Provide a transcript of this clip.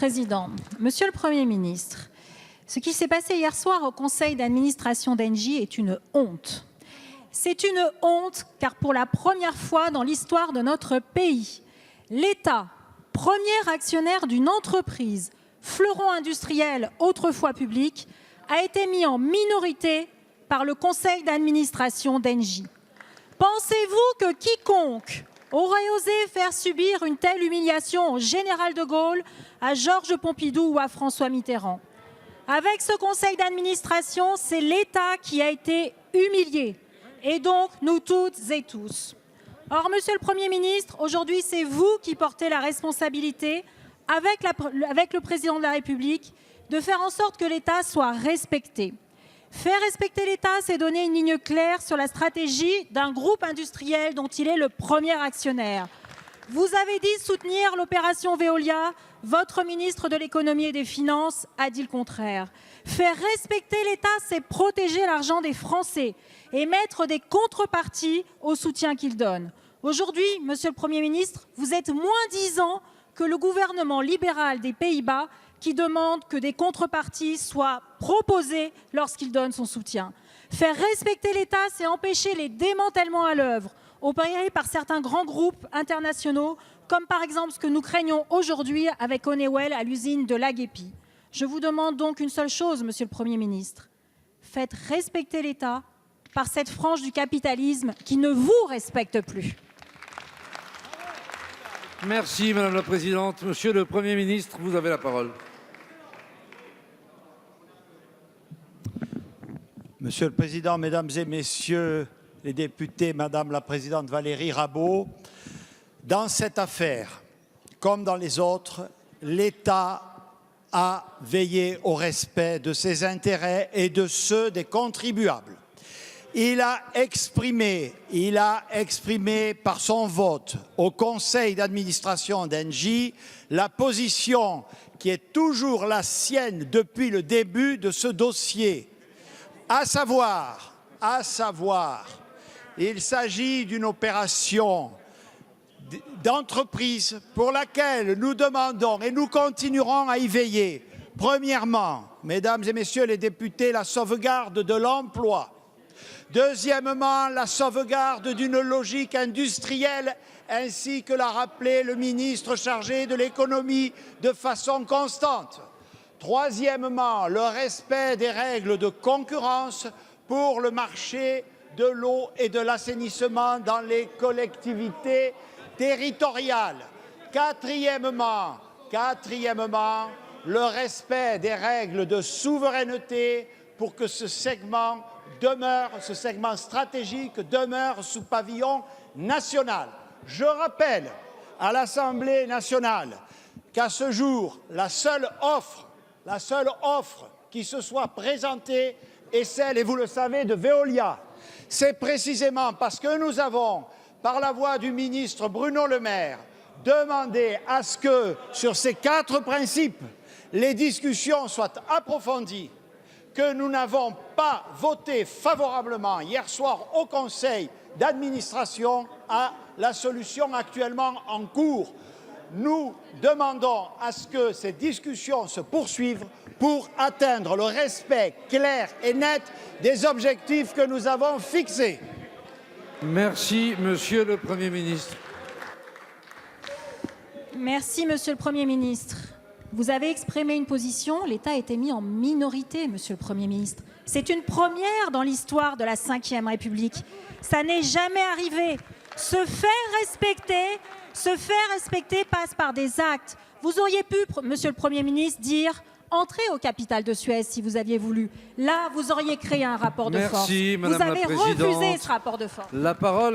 Président. Monsieur le Premier ministre, ce qui s'est passé hier soir au conseil d'administration d'Engie est une honte. C'est une honte car pour la première fois dans l'histoire de notre pays, l'État, premier actionnaire d'une entreprise, fleuron industriel autrefois public, a été mis en minorité par le conseil d'administration d'Engie. Pensez-vous que quiconque aurait osé faire subir une telle humiliation au général de Gaulle, à Georges Pompidou ou à François Mitterrand? Avec ce conseil d'administration, c'est l'État qui a été humilié, et donc nous toutes et tous. Or, Monsieur le Premier ministre, aujourd'hui, c'est vous qui portez la responsabilité, avec le Président de la République, de faire en sorte que l'État soit respecté. Faire respecter l'État, c'est donner une ligne claire sur la stratégie d'un groupe industriel dont il est le premier actionnaire. Vous avez dit soutenir l'opération Veolia, votre ministre de l'économie et des finances a dit le contraire. Faire respecter l'État, c'est protéger l'argent des Français et mettre des contreparties au soutien qu'il donne. Aujourd'hui, Monsieur le Premier ministre, vous êtes moins disant que le gouvernement libéral des Pays-Bas qui demande que des contreparties soient proposées lorsqu'il donne son soutien. Faire respecter l'État, c'est empêcher les démantèlements à l'œuvre, opérés par certains grands groupes internationaux, comme par exemple ce que nous craignons aujourd'hui avec Honeywell à l'usine de Laguépi. Je vous demande donc une seule chose, Monsieur le Premier ministre. Faites respecter l'État par cette frange du capitalisme qui ne vous respecte plus. Merci Madame la Présidente. Monsieur le Premier ministre, vous avez la parole. Monsieur le Président, Mesdames et Messieurs les députés, Madame la Présidente Valérie Rabault, dans cette affaire, comme dans les autres, l'État a veillé au respect de ses intérêts et de ceux des contribuables. Il a exprimé par son vote au conseil d'administration d'Engie la position qui est toujours la sienne depuis le début de ce dossier, à savoir, il s'agit d'une opération d'entreprise pour laquelle nous demandons et nous continuerons à y veiller. Premièrement, Mesdames et Messieurs les députés, la sauvegarde de l'emploi. Deuxièmement, la sauvegarde d'une logique industrielle, ainsi que l'a rappelé le ministre chargé de l'économie de façon constante. Troisièmement, le respect des règles de concurrence pour le marché de l'eau et de l'assainissement dans les collectivités territoriales. Quatrièmement, le respect des règles de souveraineté pour que ce segment stratégique demeure sous pavillon national. Je rappelle à l'Assemblée nationale qu'à ce jour, la seule offre qui se soit présentée est celle, et vous le savez, de Veolia. C'est précisément parce que nous avons, par la voix du ministre Bruno Le Maire, demandé à ce que, sur ces 4 principes, les discussions soient approfondies, que nous n'avons pas voté favorablement hier soir au Conseil d'administration à la solution actuellement en cours. Nous demandons à ce que ces discussions se poursuivent pour atteindre le respect clair et net des objectifs que nous avons fixés. Merci, Monsieur le Premier ministre. Merci, Monsieur le Premier ministre. Vous avez exprimé une position, l'État a été mis en minorité, Monsieur le Premier ministre. C'est une première dans l'histoire de la Ve République. Ça n'est jamais arrivé. Se faire respecter passe par des actes. Vous auriez pu, Monsieur le Premier ministre, dire « entrez au capital de Suez » si vous aviez voulu. Là, vous auriez créé un rapport de force. Merci, Madame la Présidente. Vous avez refusé ce rapport de force. La parole